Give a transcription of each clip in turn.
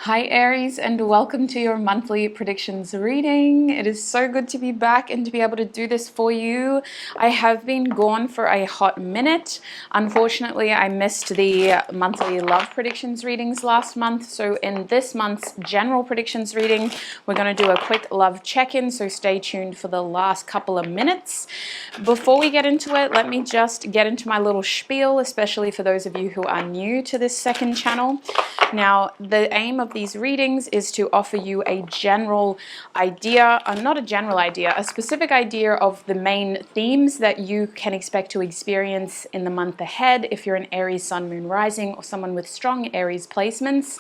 Hi Aries, and welcome to your monthly predictions reading. It is so good to be back and to be able to do this for you. I have been gone for a hot minute. Unfortunately, I missed the monthly love predictions readings last month. So in this month's general predictions reading, we're going to do a quick love check-in. So stay tuned for the last couple of minutes. Before we get into it, let me just get into my little spiel, especially for those of you who are new to this second channel. Now, the aim of these readings is to offer you a general idea, not a general idea, a specific idea of the main themes that you can expect to experience in the month ahead if you're an Aries Sun, Moon, Rising, or someone with strong Aries placements.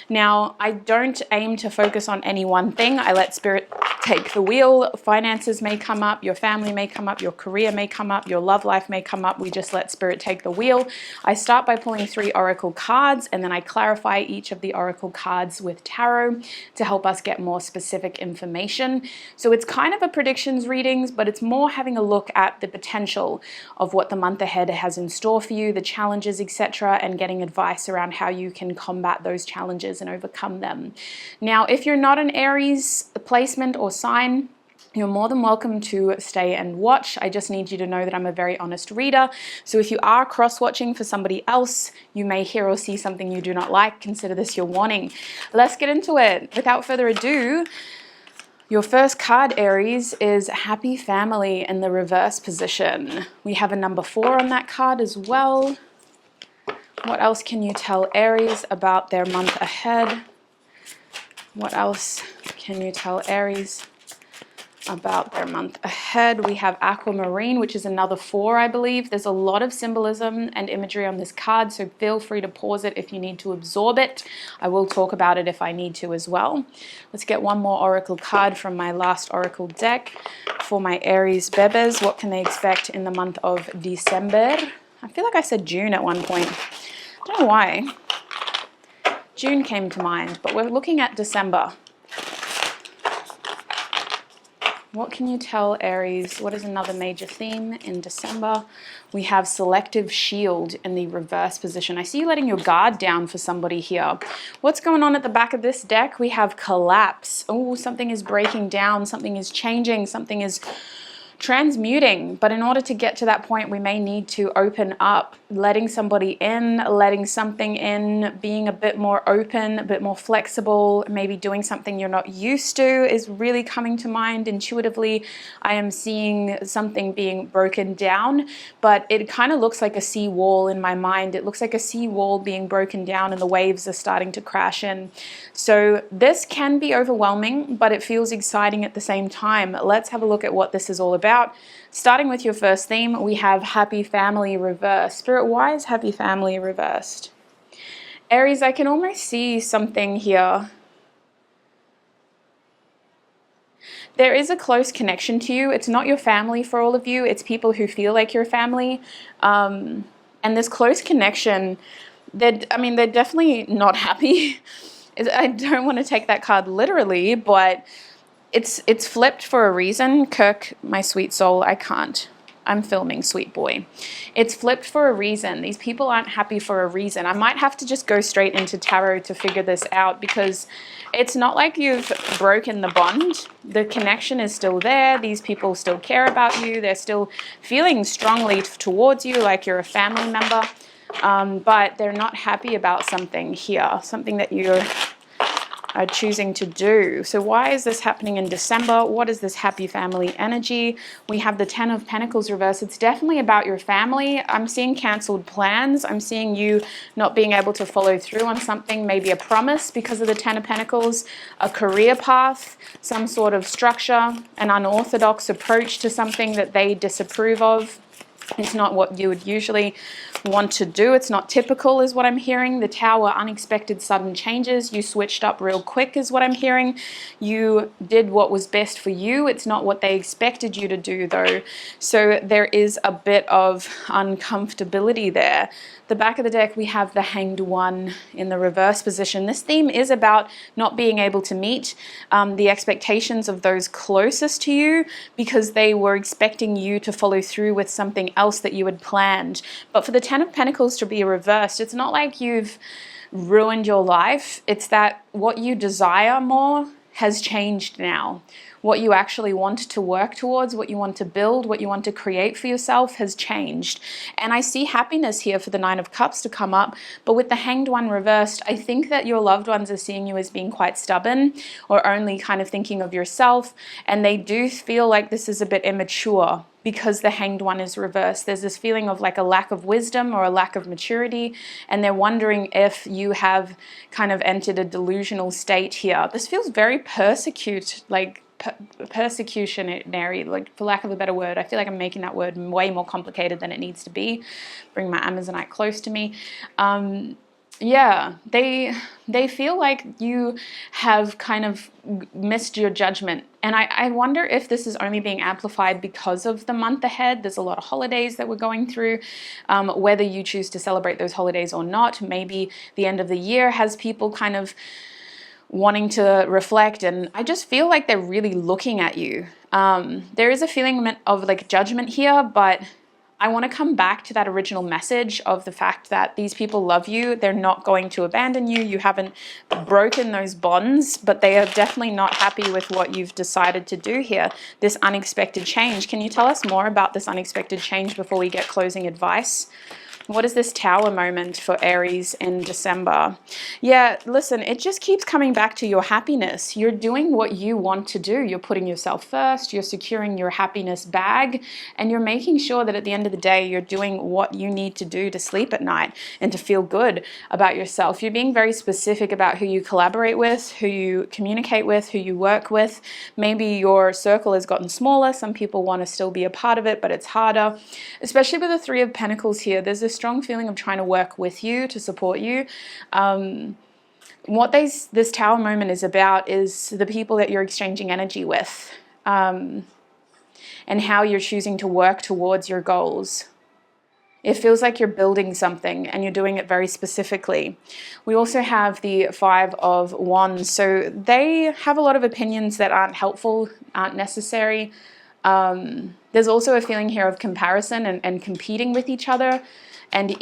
Now, I don't aim to focus on any one thing. I let Spirit take the wheel. Finances may come up, your family may come up, your career may come up, your love life may come up. We just let Spirit take the wheel. I start by pulling 3 oracle cards, and then I clarify each of the oracle cards with tarot to help us get more specific information. So it's kind of a predictions readings, but it's more having a look at the potential of what the month ahead has in store for you, the challenges, etc., and getting advice around how you can combat those challenges and overcome them. Now, if you're not an Aries placement or sign, you're more than welcome to stay and watch. I just need you to know that I'm a very honest reader. So if you are cross-watching for somebody else, you may hear or see something you do not like. Consider this your warning. Let's get into it. Without further ado, your first card, Aries, is Happy Family in the reverse position. We have a number 4 on that card as well. What else can you tell Aries about their month ahead? What else can you tell Aries about their month ahead? We have Aquamarine, which is another 4, I believe. There's a lot of symbolism and imagery on this card, so feel free to pause it if you need to absorb it. I will talk about it if I need to as well. Let's get one more oracle card from my last oracle deck for my Aries bebes. What can they expect in the month of December? I feel like I said June at one point. I don't know why. June came to mind, but we're looking at December. What can you tell Aries? What is another major theme in December? We have Selective Shield in the reverse position. I see you letting your guard down for somebody here. What's going on at the back of this deck? We have Collapse. Oh, something is breaking down, something is changing, something is transmuting. But in order to get to that point, we may need to open up, letting somebody in, letting something in, being a bit more open, a bit more flexible, maybe doing something you're not used to is really coming to mind intuitively. I am seeing something being broken down, but it kind of looks like a sea wall in my mind. It looks like a sea wall being broken down and the waves are starting to crash in. So this can be overwhelming, but it feels exciting at the same time. Let's have a look at what this is all about. Starting with your first theme, we have Happy Family reversed. Spirit, why is Happy Family reversed? Aries, I can almost see something here. There is a close connection to you. It's not your family for all of you. It's people who feel like your family. And this close connection, they're definitely not happy. I don't want to take that card literally, but it's flipped for a reason. Kirk, my sweet soul, I can't. I'm filming, sweet boy. It's flipped for a reason. These people aren't happy for a reason. I might have to just go straight into tarot to figure this out, because it's not like you've broken the bond. The connection is still there. These people still care about you. They're still feeling strongly towards you, like you're a family member. But they're not happy about something here, something that you're choosing to do. So why is this happening in December? What is this happy family energy? We have the 10 of Pentacles reversed. It's definitely about your family. I'm seeing canceled plans. I'm seeing you not being able to follow through on something, maybe a promise because of the 10 of Pentacles, a career path, some sort of structure, an unorthodox approach to something that they disapprove of. It's not what you would usually want to do. It's not typical is what I'm hearing. The Tower, unexpected sudden changes. You switched up real quick is what I'm hearing. You did what was best for you. It's not what they expected you to do though. So there is a bit of uncomfortability there. The back of the deck, we have the Hanged One in the reverse position. This theme is about not being able to meet the expectations of those closest to you because they were expecting you to follow through with something else that you had planned. But for the 10 of Pentacles to be reversed, it's not like you've ruined your life. It's that what you desire more has changed now. What you actually want to work towards, what you want to build, what you want to create for yourself has changed. And I see happiness here for the Nine of Cups to come up, but with the Hanged One reversed, I think that your loved ones are seeing you as being quite stubborn or only kind of thinking of yourself, and they do feel like this is a bit immature because the Hanged One is reversed. There's this feeling of like a lack of wisdom or a lack of maturity, and they're wondering if you have kind of entered a delusional state here. This feels very persecutionary, like, for lack of a better word. I feel like I'm making that word way more complicated than it needs to be. Bring my Amazonite close to me. Yeah, they feel like you have kind of missed your judgment. And I wonder if this is only being amplified because of the month ahead. There's a lot of holidays that we're going through, whether you choose to celebrate those holidays or not. Maybe the end of the year has people kind of wanting to reflect, and I just feel like they're really looking at you. There is a feeling of like judgment here, but I want to come back to that original message of the fact that these people love you. They're not going to abandon you. You haven't broken those bonds, but they are definitely not happy with what you've decided to do here. This unexpected change. Can you tell us more about this unexpected change before we get closing advice? What is this Tower moment for Aries in December? Yeah, listen, it just keeps coming back to your happiness. You're doing what you want to do. You're putting yourself first. You're securing your happiness bag. And you're making sure that at the end of the day, you're doing what you need to do to sleep at night and to feel good about yourself. You're being very specific about who you collaborate with, who you communicate with, who you work with. Maybe your circle has gotten smaller. Some people want to still be a part of it, but it's harder. Especially with the Three of Pentacles here, there's this strong feeling of trying to work with you, to support you. What this Tower moment is about is the people that you're exchanging energy with, and how you're choosing to work towards your goals. It feels like you're building something and you're doing it very specifically. We also have the Five of Wands. So they have a lot of opinions that aren't helpful, aren't necessary. There's also a feeling here of comparison and competing with each other. And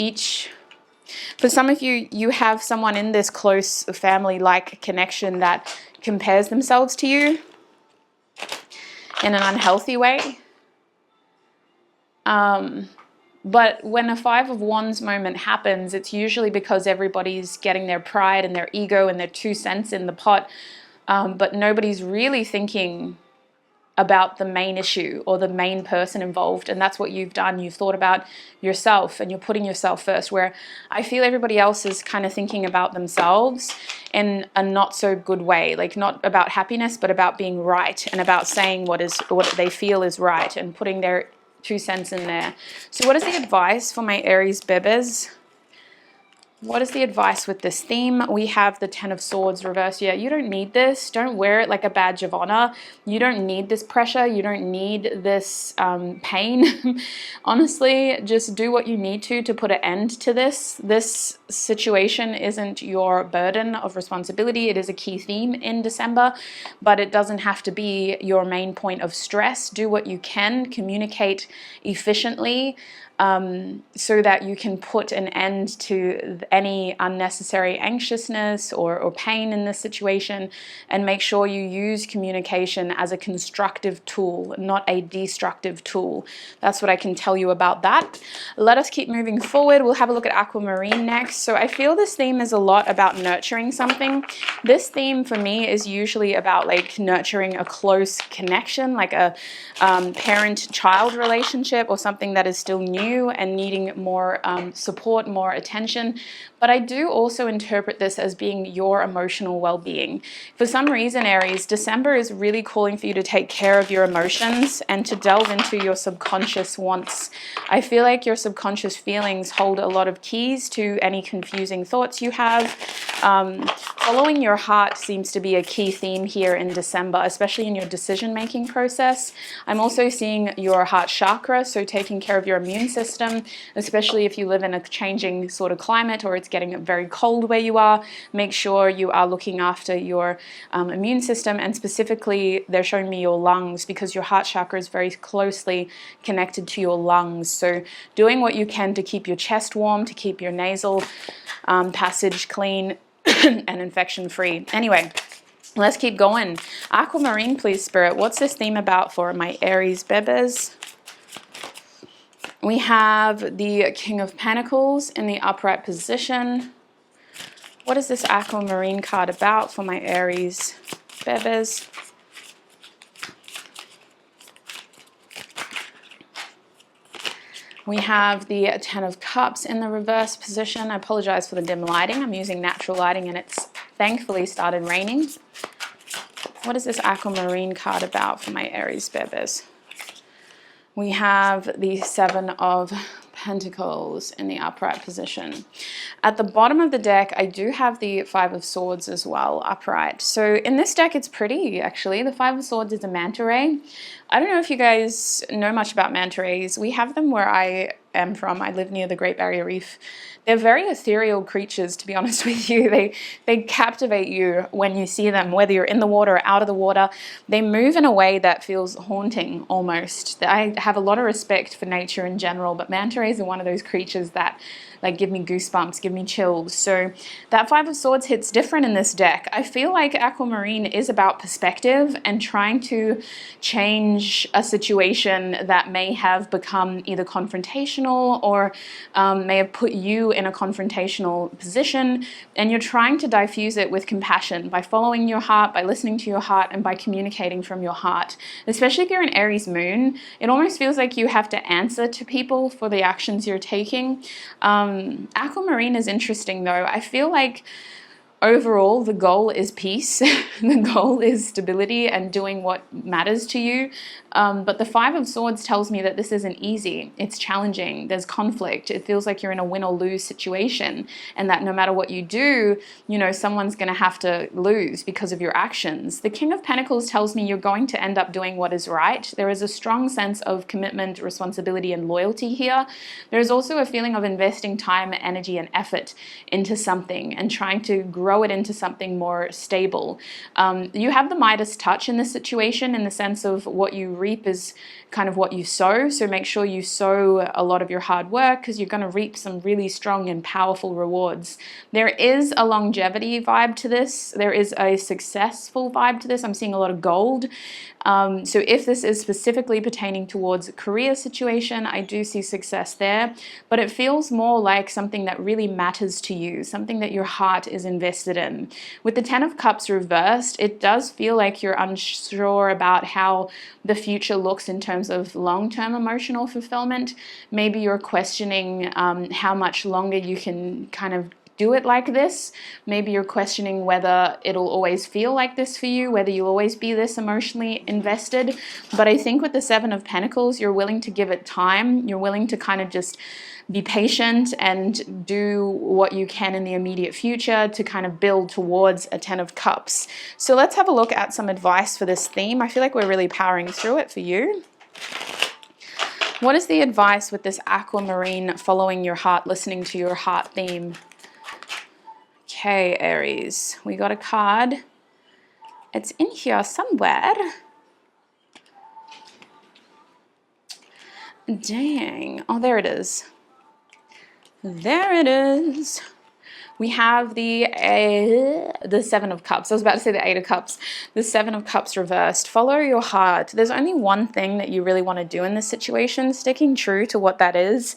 for some of you, you have someone in this close family-like connection that compares themselves to you in an unhealthy way. But when a Five of Wands moment happens, it's usually because everybody's getting their pride and their ego and their 2 cents in the pot, but nobody's really thinking about the main issue or the main person involved. And that's what you've done. You've thought about yourself and you're putting yourself first, where I feel everybody else is kind of thinking about themselves in a not so good way, like not about happiness, but about being right and about saying what they feel is right and putting their 2 cents in there. So what is the advice for my Aries bebes? What is the advice with this theme? We have the Ten of Swords reversed. Yeah, you don't need this. Don't wear it like a badge of honor. You don't need this pressure. You don't need this pain. Honestly, just do what you need to put an end to this. This situation isn't your burden of responsibility. It is a key theme in December, but it doesn't have to be your main point of stress. Do what you can. Communicate efficiently, so that you can put an end to any unnecessary anxiousness or pain in this situation, and make sure you use communication as a constructive tool, not a destructive tool. That's what I can tell you about that. Let us keep moving forward. We'll have a look at Aquamarine next. So I feel this theme is a lot about nurturing something. This theme for me is usually about like nurturing a close connection, like a parent-child relationship or something that is still new and needing more support, more attention. But I do also interpret this as being your emotional well-being. For some reason, Aries, December is really calling for you to take care of your emotions and to delve into your subconscious wants. I feel like your subconscious feelings hold a lot of keys to any confusing thoughts you have. Following your heart seems to be a key theme here in December, especially in your decision-making process. I'm also seeing your heart chakra, so taking care of your immune system, especially if you live in a changing sort of climate or it's getting very cold where you are. Make sure you are looking after your immune system, and specifically they're showing me your lungs, because your heart chakra is very closely connected to your lungs. So doing what you can to keep your chest warm, to keep your nasal passage clean and infection free. Anyway, let's keep going. Aquamarine, please, Spirit. What's this theme about for my Aries bebes? We have the King of Pentacles in the upright position. What is this Aquamarine card about for my Aries bebes? We have the Ten of Cups in the reverse position. I apologize for the dim lighting. I'm using natural lighting and it's thankfully started raining. What is this Aquamarine card about for my Aries bebes? We have the Seven of Pentacles in the upright position. At the bottom of the deck, I do have the Five of Swords as well, upright. So in this deck, it's pretty, actually. The Five of Swords is a manta ray. I don't know if you guys know much about manta rays. We have them where I am from. I live near the Great Barrier Reef. They're very ethereal creatures, to be honest with you. They captivate you when you see them, whether you're in the water or out of the water. They move in a way that feels haunting almost. I have a lot of respect for nature in general, but manta rays are one of those creatures that like give me goosebumps, give me chills. So that Five of Swords hits different in this deck. I feel like Aquamarine is about perspective and trying to change a situation that may have become either confrontational or may have put you in a confrontational position, and you're trying to diffuse it with compassion by following your heart, by listening to your heart, and by communicating from your heart. Especially if you're an Aries moon, it almost feels like you have to answer to people for the actions you're taking. Aquamarine is interesting though. I feel like overall the goal is peace. The goal is stability and doing what matters to you. But the Five of Swords tells me that this isn't easy. It's challenging. There's conflict. It feels like you're in a win or lose situation, and that no matter what you do, you know, someone's going to have to lose because of your actions. The King of Pentacles tells me you're going to end up doing what is right. There is a strong sense of commitment, responsibility, and loyalty here. There is also a feeling of investing time, energy, and effort into something and trying to grow it into something more stable. You have the Midas touch in this situation, in the sense of what you reap is kind of what you sow. So make sure you sow a lot of your hard work, because you're going to reap some really strong and powerful rewards. There is a longevity vibe to this. There is a successful vibe to this. I'm seeing a lot of gold. So if this is specifically pertaining towards a career situation, I do see success there, but it feels more like something that really matters to you, something that your heart is invested in. With the Ten of Cups reversed, it does feel like you're unsure about how the future looks in terms of long-term emotional fulfillment. Maybe you're questioning how much longer you can kind of do it like this. Maybe you're questioning whether it'll always feel like this for you, whether you'll always be this emotionally invested. But I think with the Seven of Pentacles, you're willing to give it time. You're willing to kind of just be patient and do what you can in the immediate future to kind of build towards a Ten of Cups. So let's have a look at some advice for this theme. I feel like we're really powering through it for you. What is the advice with this Aquamarine, following your heart, listening to your heart theme? Okay, Aries, we got a card. It's in here somewhere. Dang. Oh, there it is. There it is. We have the Seven of Cups. I was about to say the Eight of Cups. The Seven of Cups reversed. Follow your heart. There's only one thing that you really want to do in this situation. Sticking true to what that is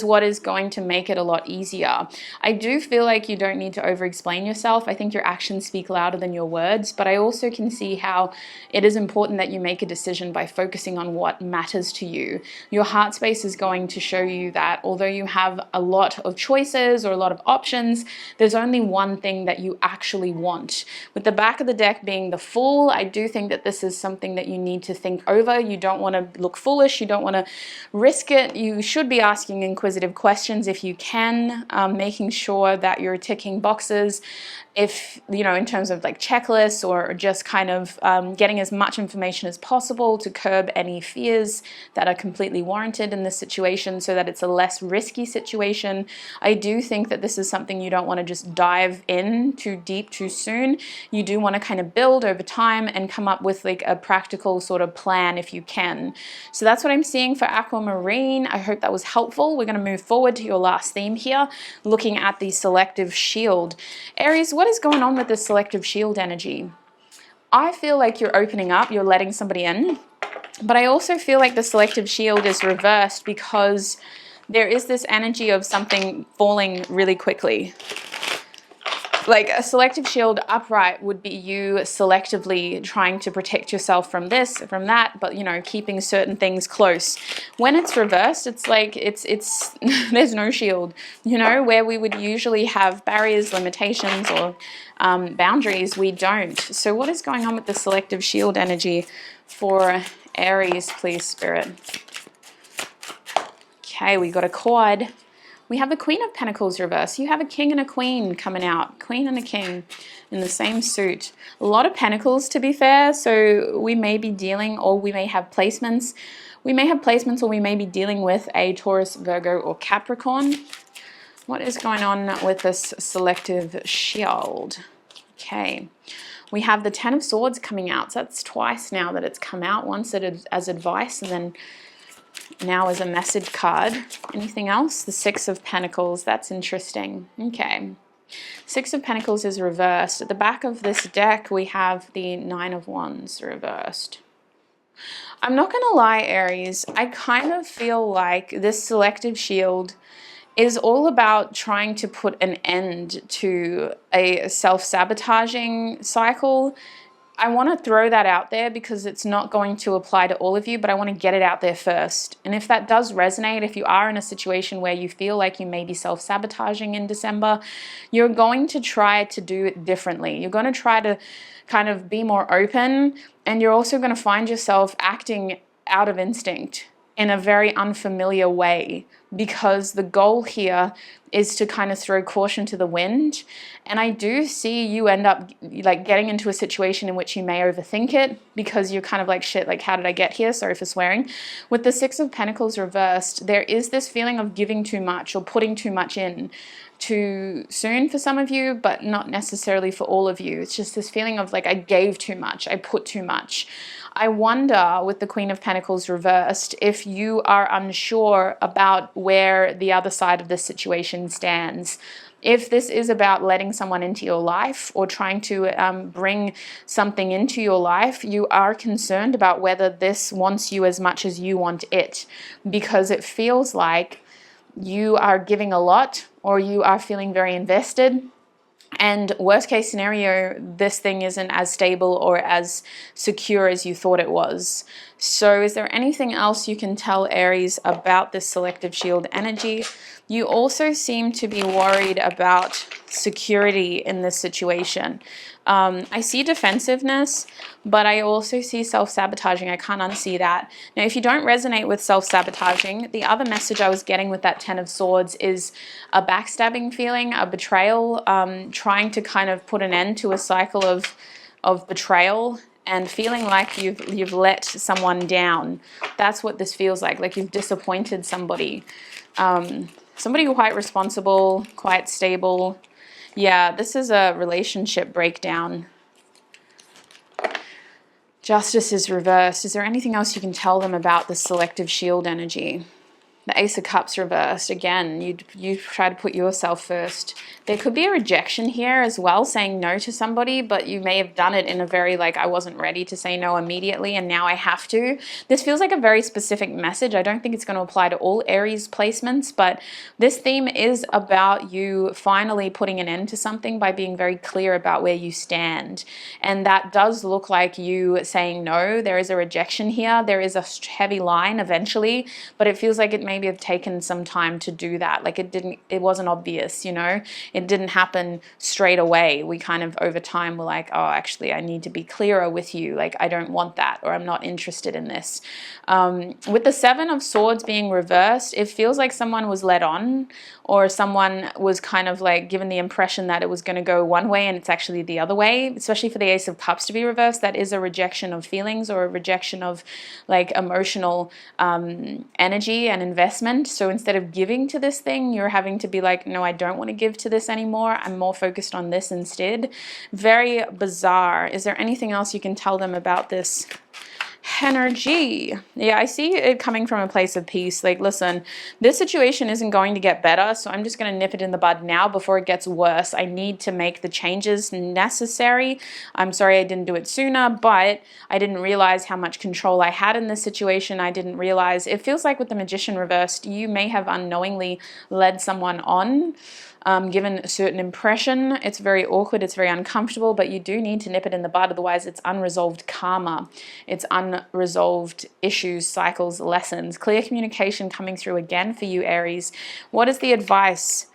what is going to make it a lot easier. I do feel like you don't need to over-explain yourself. I think your actions speak louder than your words, but I also can see how it is important that you make a decision by focusing on what matters to you. Your heart space is going to show you that although you have a lot of choices or a lot of options, there's only one thing that you actually want. With the back of the deck being the Fool, I do think that this is something that you need to think over. You don't want to look foolish. You don't want to risk it. You should be asking inquisitive questions if you can, making sure that you're ticking boxes, if, you know, in terms of like checklists, or just kind of getting as much information as possible to curb any fears that are completely warranted in this situation, so that it's a less risky situation. I do think that this is something you don't want to just dive in too deep too soon. You do want to kind of build over time and come up with like a practical sort of plan if you can. So that's what I'm seeing for Aquamarine. I hope that was helpful. We're going to move forward to your last theme here, looking at the Selective Shield. Aries, what is going on with this Selective Shield energy? I feel like you're opening up, you're letting somebody in, but I also feel like the Selective Shield is reversed because there is this energy of something falling really quickly. Like a Selective Shield upright would be you selectively trying to protect yourself from this, from that, but, you know, keeping certain things close. When it's reversed, it's like it's there's no shield, you know, where we would usually have barriers, limitations, or boundaries, we don't. So what is going on with the Selective Shield energy for Aries, please, Spirit? Okay, we got a quad. We have the Queen of Pentacles reverse. You have a King and a Queen coming out. Queen and a King in the same suit. A lot of Pentacles, to be fair. So we may be dealing, or we may have placements. We may have placements, or we may be dealing with a Taurus, Virgo, or Capricorn. What is going on with this Selective Shield? Okay. We have the Ten of Swords coming out. So that's twice now that it's come out. Once as advice, and then now as a message card. Anything else? The Six of Pentacles. That's interesting. Okay. Six of Pentacles is reversed. At the back of this deck, we have the Nine of Wands reversed. I'm not going to lie, Aries. I kind of feel like this Selective Shield is all about trying to put an end to a self-sabotaging cycle. I want to throw that out there because it's not going to apply to all of you, but I want to get it out there first. And if that does resonate, if you are in a situation where you feel like you may be self-sabotaging in December, you're going to try to do it differently. You're going to try to kind of be more open, and you're also going to find yourself acting out of instinct in a very unfamiliar way, because the goal here is to kind of throw caution to the wind. And I do see you end up like getting into a situation in which you may overthink it, because you're kind of like, shit, like how did I get here? Sorry for swearing. With the Six of Pentacles reversed, there is this feeling of giving too much or putting too much in too soon for some of you, but not necessarily for all of you. It's just this feeling of like, I gave too much, I put too much. I wonder, with the Queen of Pentacles reversed, if you are unsure about where the other side of this situation stands. If this is about letting someone into your life or trying to bring something into your life, you are concerned about whether this wants you as much as you want it, because it feels like you are giving a lot, or you are feeling very invested. And worst case scenario, this thing isn't as stable or as secure as you thought it was. So is there anything else you can tell Aries about this Selective Shield energy? You also seem to be worried about security in this situation. I see defensiveness, but I also see self-sabotaging. I can't unsee that. Now, if you don't resonate with self-sabotaging, the other message I was getting with that Ten of Swords is a backstabbing feeling, a betrayal, trying to kind of put an end to a cycle of betrayal and feeling like you've let someone down. That's what this feels like you've disappointed somebody. Somebody quite responsible, quite stable. Yeah, this is a relationship breakdown. Justice is reversed. Is there anything else you can tell them about the Selective Shield energy? The Ace of Cups reversed. Again, you try to put yourself first. There could be a rejection here as well, saying no to somebody, but you may have done it in a very like, I wasn't ready to say no immediately and now I have to. This feels like a very specific message. I don't think it's going to apply to all Aries placements, but this theme is about you finally putting an end to something by being very clear about where you stand. And that does look like you saying no. There is a rejection here. There is a heavy line eventually, but it feels like it maybe have taken some time to do that. Like it wasn't obvious, you know, it didn't happen straight away. We kind of over time were like, oh, actually I need to be clearer with you. Like I don't want that, or I'm not interested in this. With the Seven of Swords being reversed, it feels like someone was led on, or someone was kind of like given the impression that it was going to go one way and it's actually the other way, especially for the Ace of Cups to be reversed. That is a rejection of feelings, or a rejection of like emotional energy and investment. So instead of giving to this thing, you're having to be like, no, I don't want to give to this anymore. I'm more focused on this instead. Very bizarre. Is there anything else you can tell them about this energy? Yeah, I see it coming from a place of peace. Like, listen, this situation isn't going to get better, so I'm just going to nip it in the bud now before it gets worse. I need to make the changes necessary. I'm sorry I didn't do it sooner, but I didn't realize how much control I had in this situation. I didn't realize, it feels like with the Magician reversed, you may have unknowingly led someone on, given a certain impression. It's very awkward, it's very uncomfortable, but you do need to nip it in the bud, otherwise it's unresolved karma. It's unresolved issues, cycles, lessons. Clear communication coming through again for you, Aries. What is the advice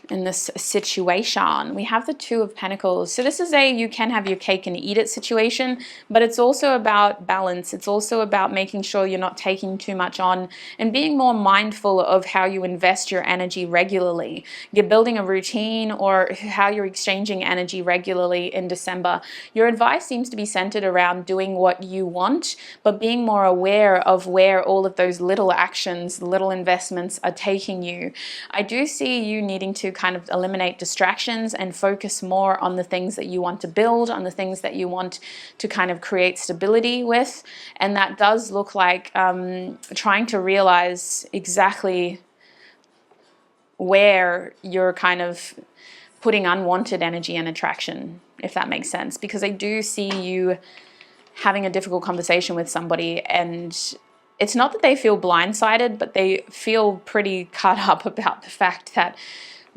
in this situation? We have the Two of Pentacles. So this is a you can have your cake and eat it situation, but it's also about balance. It's also about making sure you're not taking too much on and being more mindful of how you invest your energy regularly. You're building a routine, or how you're exchanging energy regularly in December. Your advice seems to be centered around doing what you want, but being more aware of where all of those little actions, little investments are taking you. I do see you needing to kind of eliminate distractions and focus more on the things that you want to build, on the things that you want to kind of create stability with. And that does look like trying to realize exactly where you're kind of putting unwanted energy and attraction, if that makes sense. Because I do see you having a difficult conversation with somebody, and it's not that they feel blindsided, but they feel pretty cut up about the fact that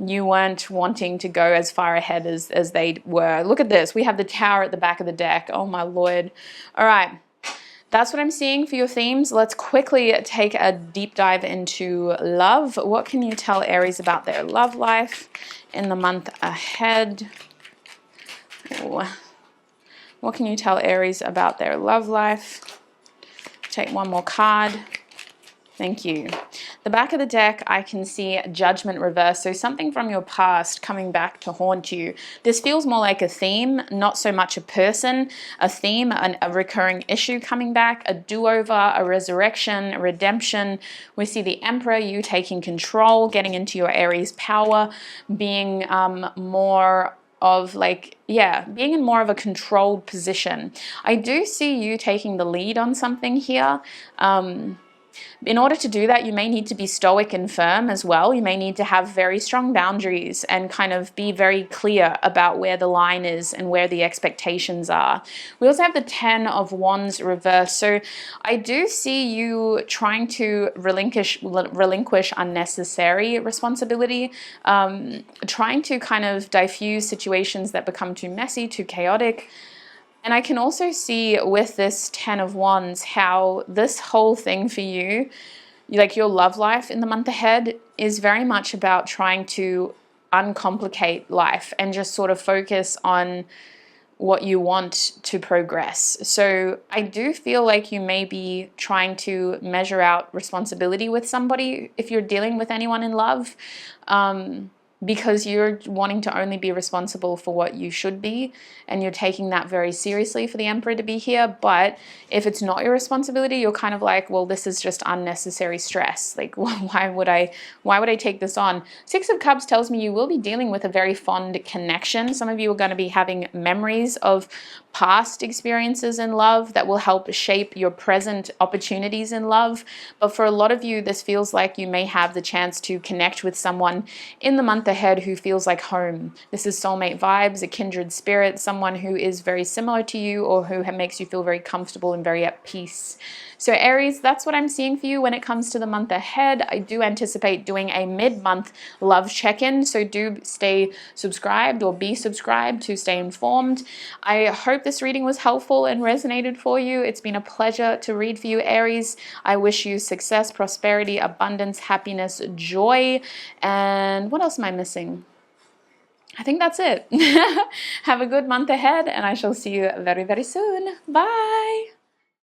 you weren't wanting to go as far ahead as they were. Look at this. We have the Tower at the back of the deck. Oh my Lord. All right. That's what I'm seeing for your themes. Let's quickly take a deep dive into love. What can you tell Aries about their love life in the month ahead? Ooh. What can you tell Aries about their love life? Take one more card. Thank you. The back of the deck, I can see Judgment reverse. So something from your past coming back to haunt you. This feels more like a theme, not so much a person. A theme, a recurring issue coming back, a do-over, a resurrection, a redemption. We see the Emperor, you taking control, getting into your Aries power, being more of like, yeah, being in more of a controlled position. I do see you taking the lead on something here. In order to do that, you may need to be stoic and firm as well. You may need to have very strong boundaries and kind of be very clear about where the line is and where the expectations are. We also have the Ten of Wands reversed. So I do see you trying to relinquish unnecessary responsibility, trying to kind of diffuse situations that become too messy, too chaotic. And I can also see with this Ten of Wands how this whole thing for you, like your love life in the month ahead, is very much about trying to uncomplicate life and just sort of focus on what you want to progress. So I do feel like you may be trying to measure out responsibility with somebody if you're dealing with anyone in love. Because you're wanting to only be responsible for what you should be, and you're taking that very seriously for the Emperor to be here. But if it's not your responsibility, you're kind of like, well, this is just unnecessary stress. Like, why would I take this on? Six of Cups tells me you will be dealing with a very fond connection. Some of you are going to be having memories of past experiences in love that will help shape your present opportunities in love. But for a lot of you, this feels like you may have the chance to connect with someone in the month ahead who feels like home. This is soulmate vibes, a kindred spirit, someone who is very similar to you or who makes you feel very comfortable and very at peace. So Aries, that's what I'm seeing for you when it comes to the month ahead. I do anticipate doing a mid-month love check-in, so do stay subscribed or be subscribed to stay informed. I hope this reading was helpful and resonated for you. It's been a pleasure to read for you, Aries. I wish you success, prosperity, abundance, happiness, joy, and what else am I missing? I think that's it. Have a good month ahead, and I shall see you very, very soon. Bye.